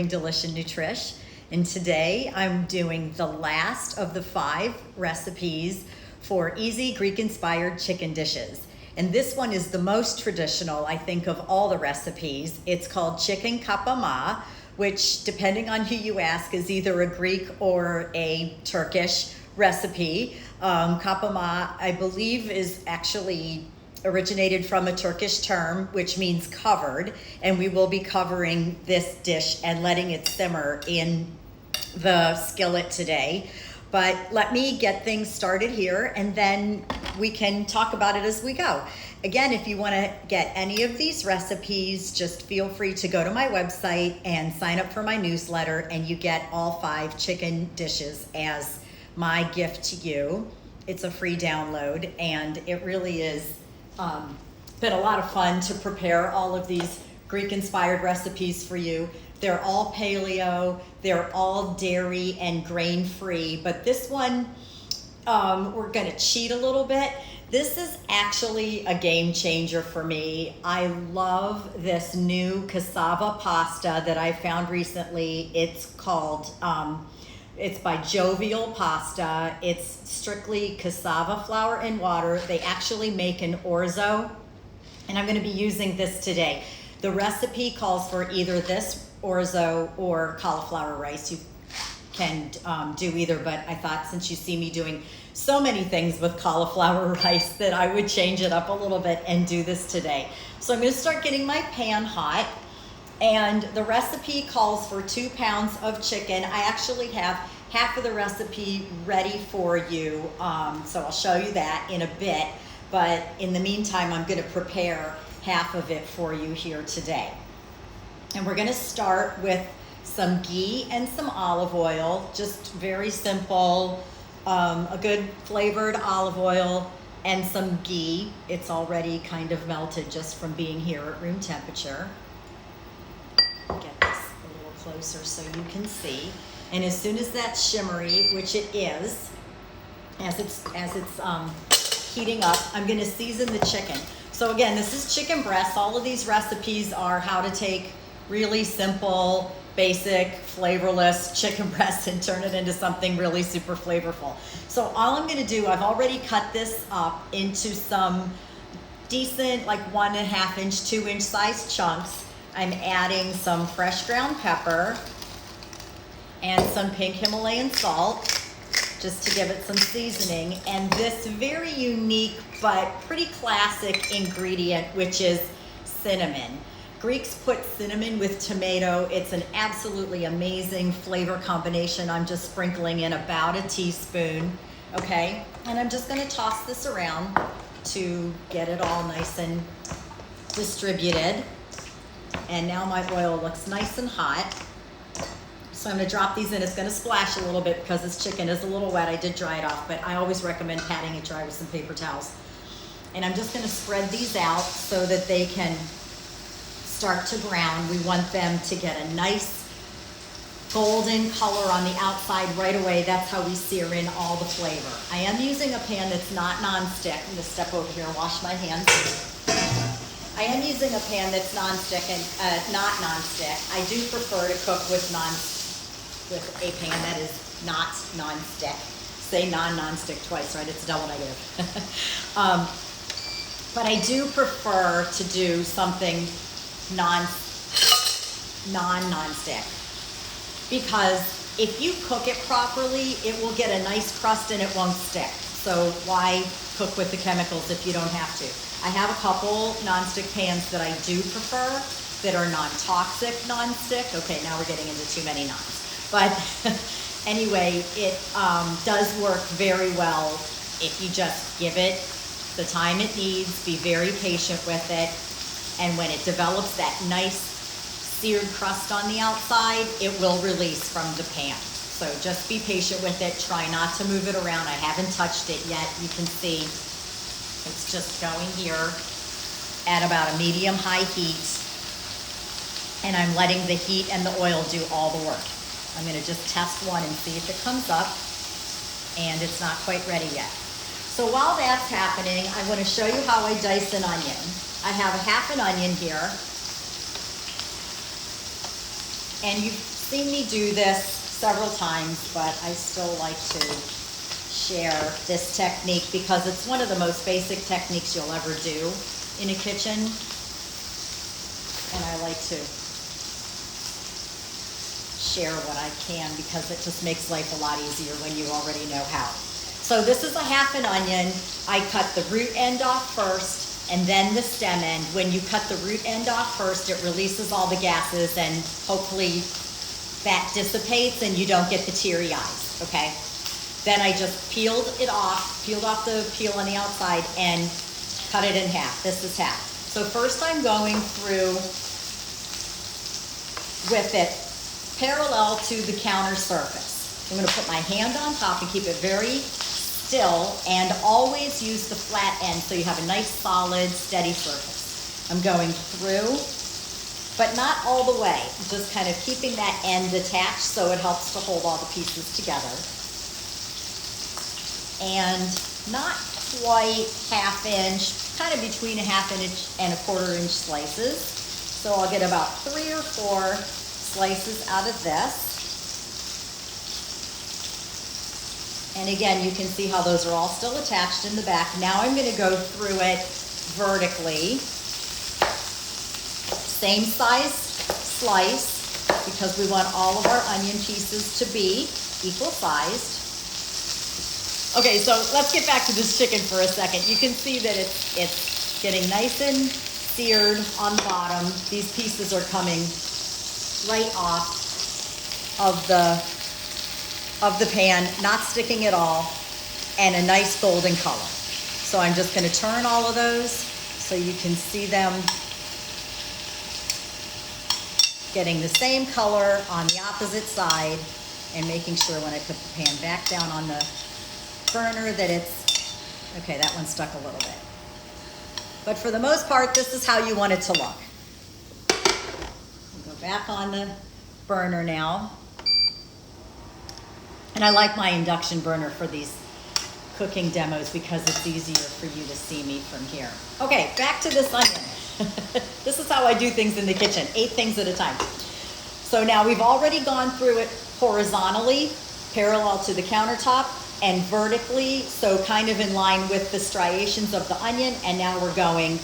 Delish and Nutrish, and today I'm doing the last of the 5 recipes for easy Greek-inspired chicken dishes. And this one is the most traditional, I think, of all the recipes. It's called chicken kapama, which, depending on who you ask, is either a Greek or a Turkish recipe. Kapama, I believe, is actually originated from a Turkish term, which means covered, and we will be covering this dish and letting it simmer in the skillet today. But let me get things started here, and then we can talk about it as we go. Again, if you want to get any of these recipes, just feel free to go to my website and sign up for my newsletter, and you get all 5 chicken dishes as my gift to you. It's a free download, and it really is been a lot of fun to prepare all of these Greek-inspired recipes for you. They're all paleo, they're all dairy and grain-free, but this one, we're gonna cheat a little bit. This is actually a game changer for me. I love this new cassava pasta that I found recently. It's called, it's by Jovial Pasta. It's strictly cassava flour and water. They actually make an orzo, and I'm going to be using this today. The recipe calls for either this orzo or cauliflower rice. You can do either, but I thought since you see me doing so many things with cauliflower rice that I would change it up a little bit and do this today. So I'm going to start getting my pan hot. And the recipe calls for 2 pounds of chicken. I actually have half of the recipe ready for you, so I'll show you that in a bit. But in the meantime, I'm going to prepare half of it for you here today. And we're going to start with some ghee and some olive oil, just very simple, a good flavored olive oil and some ghee. It's already kind of melted just from being here at room temperature. Get this a little closer so you can see. And as soon as that's shimmery, which it is, as it's heating up, I'm going to season the chicken. So again, this is chicken breast. All of these recipes are how to take really simple, basic, flavorless chicken breast and turn it into something really super flavorful. So all I'm going to do, I've already cut this up into some decent, like 1.5 inch, 2 inch size chunks. I'm adding some fresh ground pepper and some pink Himalayan salt just to give it some seasoning, and this very unique but pretty classic ingredient, which is cinnamon. Greeks put cinnamon with tomato. It's an absolutely amazing flavor combination. I'm just sprinkling in about a teaspoon, okay? And I'm just gonna toss this around to get it all nice and distributed. And now my oil looks nice and hot. So I'm gonna drop these in. It's gonna splash a little bit because this chicken is a little wet. I did dry it off, but I always recommend patting it dry with some paper towels. And I'm just gonna spread these out so that they can start to brown. We want them to get a nice golden color on the outside right away. That's how we sear in all the flavor. I am using a pan that's not nonstick. I'm gonna step over here and wash my hands. I am using a pan that's non-stick and not non-stick. I do prefer to cook with a pan that is not non-stick. Say non-stick twice, right? It's a double negative. But I do prefer to do something non-stick, because if you cook it properly, it will get a nice crust and it won't stick. So why cook with the chemicals if you don't have to? I have a couple non-stick pans that I do prefer that are non-toxic non-stick. Okay, now we're getting into too many nons. But anyway, it does work very well if you just give it the time it needs, be very patient with it, and when it develops that nice seared crust on the outside, it will release from the pan. So just be patient with it. Try not to move it around. I haven't touched it yet. You can see it's just going here at about a medium-high heat, and I'm letting the heat and the oil do all the work. I'm going to just test one and see if it comes up, and it's not quite ready yet. So while that's happening, I want to show you how I dice an onion. I have a half an onion here, And you've seen me do this several times, but I still like to share this technique because it's one of the most basic techniques you'll ever do in a kitchen. And I like to share what I can because it just makes life a lot easier when you already know how. So this is a half an onion. I cut the root end off first and then the stem end. When you cut the root end off first, it releases all the gases and hopefully that dissipates and you don't get the teary eyes, okay? Then I just peeled off the peel on the outside and cut it in half. This is half. So first I'm going through with it parallel to the counter surface. I'm gonna put my hand on top and keep it very still and always use the flat end so you have a nice solid steady surface. I'm going through, but not all the way, just kind of keeping that end attached so it helps to hold all the pieces together. And not quite half inch, kind of between a half inch and a quarter inch slices. So I'll get about 3 or 4 slices out of this. And again, you can see how those are all still attached in the back. Now I'm going to go through it vertically. Same size slice because we want all of our onion pieces to be equal sized. Okay, so let's get back to this chicken for a second. You can see that it's getting nice and seared on the bottom. These pieces are coming right off of the pan, not sticking at all, and a nice golden color. So I'm just going to turn all of those so you can see them getting the same color on the opposite side and making sure when I put the pan back down on the burner that it's, okay, that one stuck a little bit. But for the most part, this is how you want it to look. We'll go back on the burner now. And I like my induction burner for these cooking demos because it's easier for you to see me from here. Okay, back to this onion. This is how I do things in the kitchen, 8 things at a time. So now we've already gone through it horizontally, parallel to the countertop, and vertically, so kind of in line with the striations of the onion, and now we're going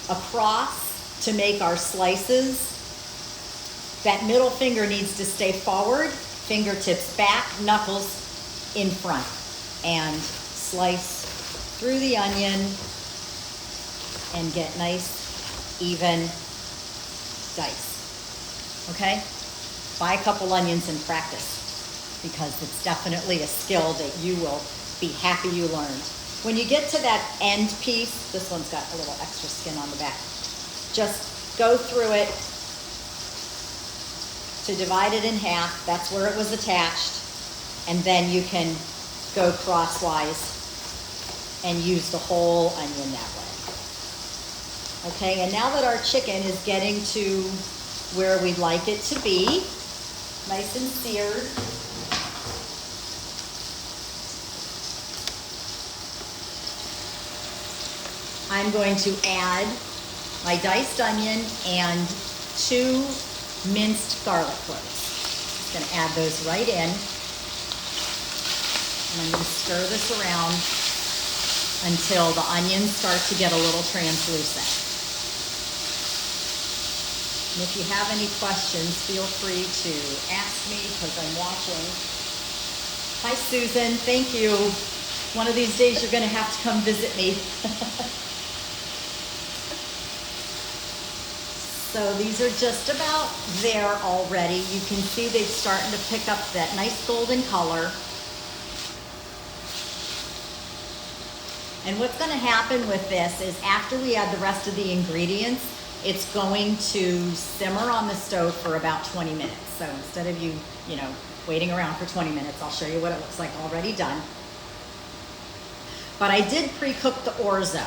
across to make our slices. That middle finger needs to stay forward, fingertips back, knuckles in front, and slice through the onion and get nice, even dice, okay? Buy a couple onions and practice, because it's definitely a skill that you will be happy you learned. When you get to that end piece, this one's got a little extra skin on the back, just go through it to divide it in half. That's where it was attached. And then you can go crosswise and use the whole onion that way. Okay, and now that our chicken is getting to where we'd like it to be, nice and seared, I'm going to add my diced onion and 2 minced garlic cloves. Just going to add those right in. And I'm going to stir this around until the onions start to get a little translucent. And if you have any questions, feel free to ask me because I'm watching. Hi, Susan. Thank you. One of these days you're going to have to come visit me. So these are just about there already. You can see they're starting to pick up that nice golden color. And what's going to happen with this is after we add the rest of the ingredients, it's going to simmer on the stove for about 20 minutes. So instead of you waiting around for 20 minutes, I'll show you what it looks like already done. But I did pre-cook the orzo.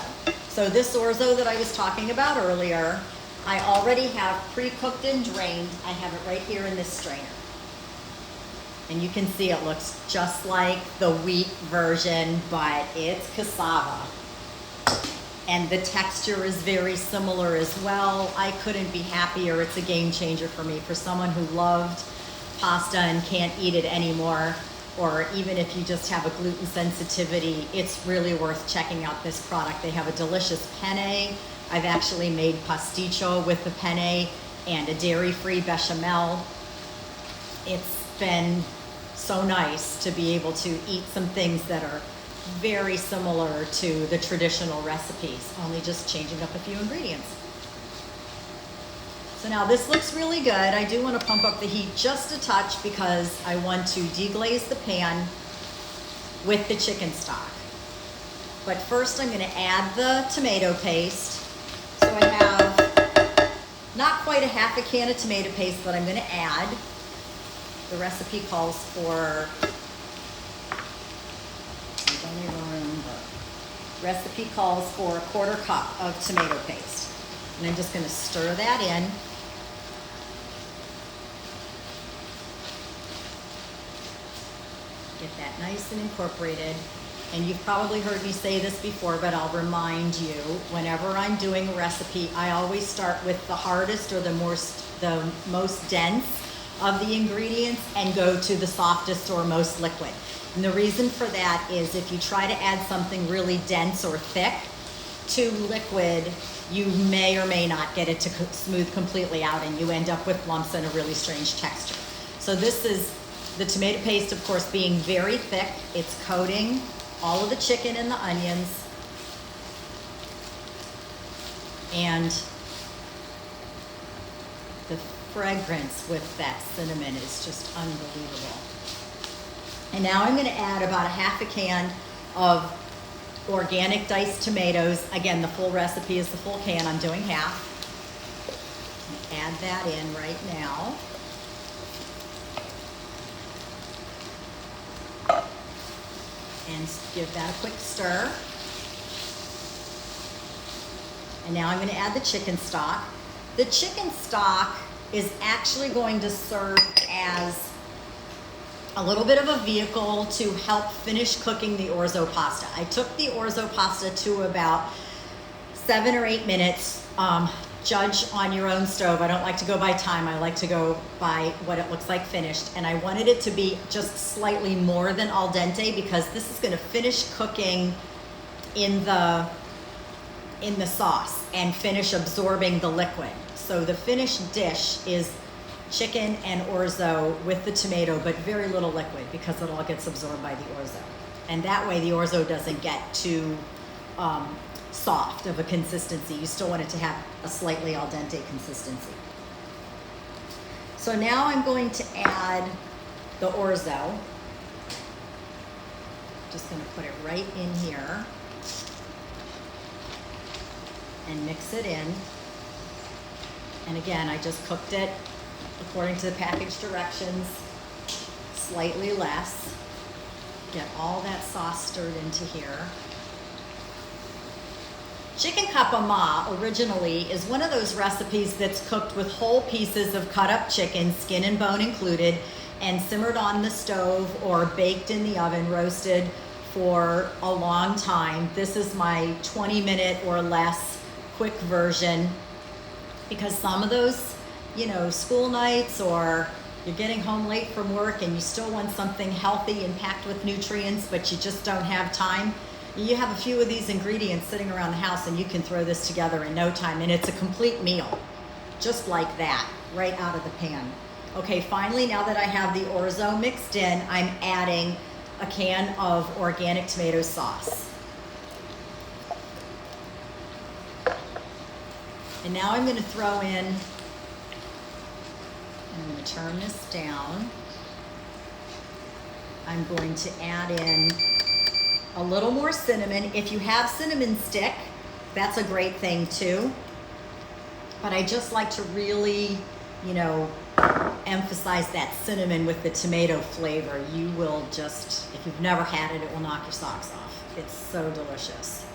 So this orzo that I was talking about earlier, I already have pre-cooked and drained. I have it right here in this strainer. And you can see it looks just like the wheat version, but it's cassava. and the texture is very similar as well. I couldn't be happier. It's a game changer for me. For someone who loved pasta and can't eat it anymore, or even if you just have a gluten sensitivity, it's really worth checking out this product. They have a delicious penne. I've actually made pasticcio with the penne and a dairy-free bechamel. It's been so nice to be able to eat some things that are very similar to the traditional recipes, only just changing up a few ingredients. So now this looks really good. I do want to pump up the heat just a touch because I want to deglaze the pan with the chicken stock. But first I'm going to add the tomato paste. So I have not quite a half a can of tomato paste that I'm going to add. The recipe calls for, recipe calls for a 1/4 cup of tomato paste. And I'm just going to stir that in. Get that nice and incorporated. And you've probably heard me say this before, but I'll remind you, whenever I'm doing a recipe, I always start with the hardest or the most dense of the ingredients and go to the softest or most liquid. And the reason for that is if you try to add something really dense or thick to liquid, you may or may not get it to smooth completely out and you end up with lumps and a really strange texture. So this is the tomato paste, of course, being very thick. It's coating all of the chicken and the onions. And the fragrance with that cinnamon is just unbelievable. And now I'm going to add about a half a can of organic diced tomatoes. Again, the full recipe is the full can. I'm doing half. Add that in right now. And give that a quick stir. And now I'm going to add the chicken stock. The chicken stock is actually going to serve as a little bit of a vehicle to help finish cooking the orzo pasta. I took the orzo pasta to about 7 or 8 minutes. Judge on your own stove. I don't like to go by time. I like to go by what it looks like finished. And I wanted it to be just slightly more than al dente because this is going to finish cooking in the sauce and finish absorbing the liquid. So the finished dish is chicken and orzo with the tomato, but very little liquid because it all gets absorbed by the orzo. And that way the orzo doesn't get too soft of a consistency. You still want it to have a slightly al dente consistency. So now I'm going to add the orzo. Just going to put it right in here and mix it in. And again, I just cooked it according to the package directions, slightly less. Get all that sauce stirred into here. Chicken kapama originally is one of those recipes that's cooked with whole pieces of cut up chicken, skin and bone included, and simmered on the stove or baked in the oven, roasted for a long time. This is my 20-minute or less quick version because some of those, school nights or you're getting home late from work and you still want something healthy and packed with nutrients, but you just don't have time. You have a few of these ingredients sitting around the house and you can throw this together in no time, and it's a complete meal, just like that, right out of the pan. Okay, finally, now that I have the orzo mixed in, I'm adding a can of organic tomato sauce. And now I'm going to throw in, I'm going to turn this down. I'm going to add in a little more cinnamon. If you have cinnamon stick, that's a great thing too. But I just like to really, emphasize that cinnamon with the tomato flavor. You will just, if you've never had it, it will knock your socks off. It's so delicious.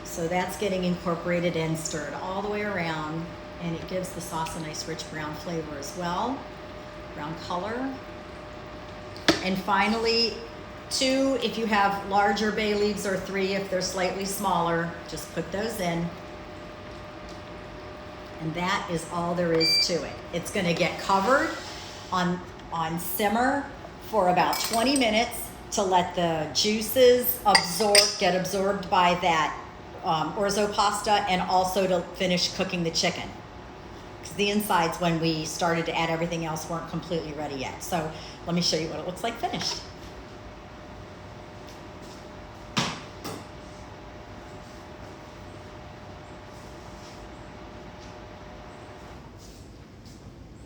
So that's getting incorporated in, stirred all the way around, and it gives the sauce a nice rich brown flavor as well, brown color. And finally, 2 if you have larger bay leaves, or 3 if they're slightly smaller. Just put those in. And that is all there is to it. It's gonna get covered on simmer for about 20 minutes to let the juices get absorbed by that orzo pasta, and also to finish cooking the chicken. Because the insides, when we started to add everything else, weren't completely ready yet. So let me show you what it looks like finished.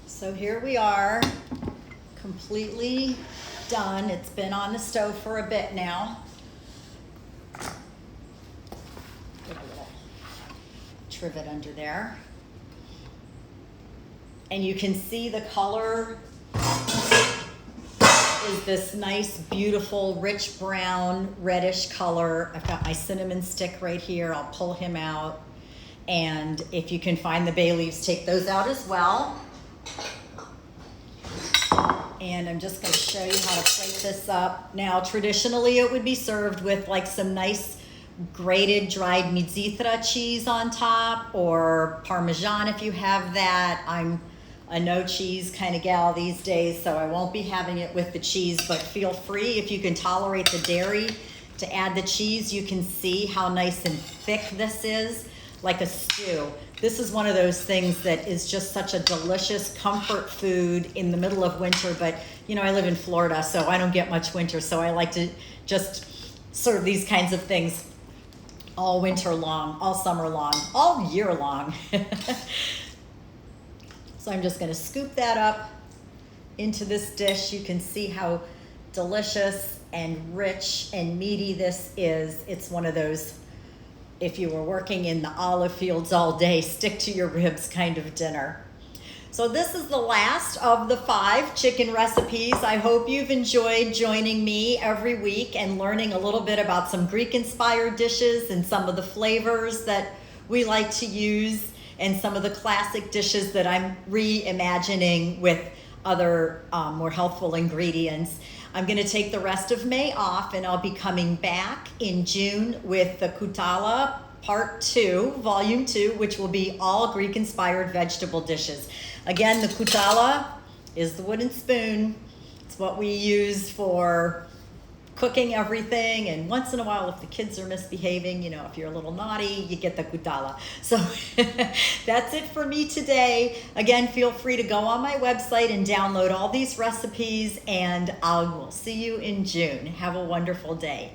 So here we are, completely done. It's been on the stove for a bit now. Put a little trivet under there. And you can see the color is this nice, beautiful, rich brown, reddish color. I've got my cinnamon stick right here. I'll pull him out. And if you can find the bay leaves, take those out as well. And I'm just going to show you how to plate this up. Now, traditionally, it would be served with like some nice grated dried mizithra cheese on top, or Parmesan if you have that. I'm a no cheese kind of gal these days, so I won't be having it with the cheese, but feel free, if you can tolerate the dairy, to add the cheese. You can see how nice and thick this is, like a stew. This is one of those things that is just such a delicious comfort food in the middle of winter. But you know, I live in Florida, so I don't get much winter, so I like to just serve these kinds of things all winter long, all summer long, all year long. So I'm just gonna scoop that up into this dish. You can see how delicious and rich and meaty this is. It's one of those, if you were working in the olive fields all day, stick to your ribs kind of dinner. So this is the last of the 5 chicken recipes. I hope you've enjoyed joining me every week and learning a little bit about some Greek-inspired dishes and some of the flavors that we like to use, and some of the classic dishes that I'm reimagining with other more healthful ingredients. I'm going to take the rest of May off, and I'll be coming back in June with the Koutala Part 2, Volume 2, which will be all Greek-inspired vegetable dishes. Again, the Koutala is the wooden spoon. It's what we use for cooking everything, and once in a while, if the kids are misbehaving, you know, if you're a little naughty, you get the Koutala. So that's it for me today. Again, feel free to go on my website and download all these recipes, and I will see you in June. Have a wonderful day.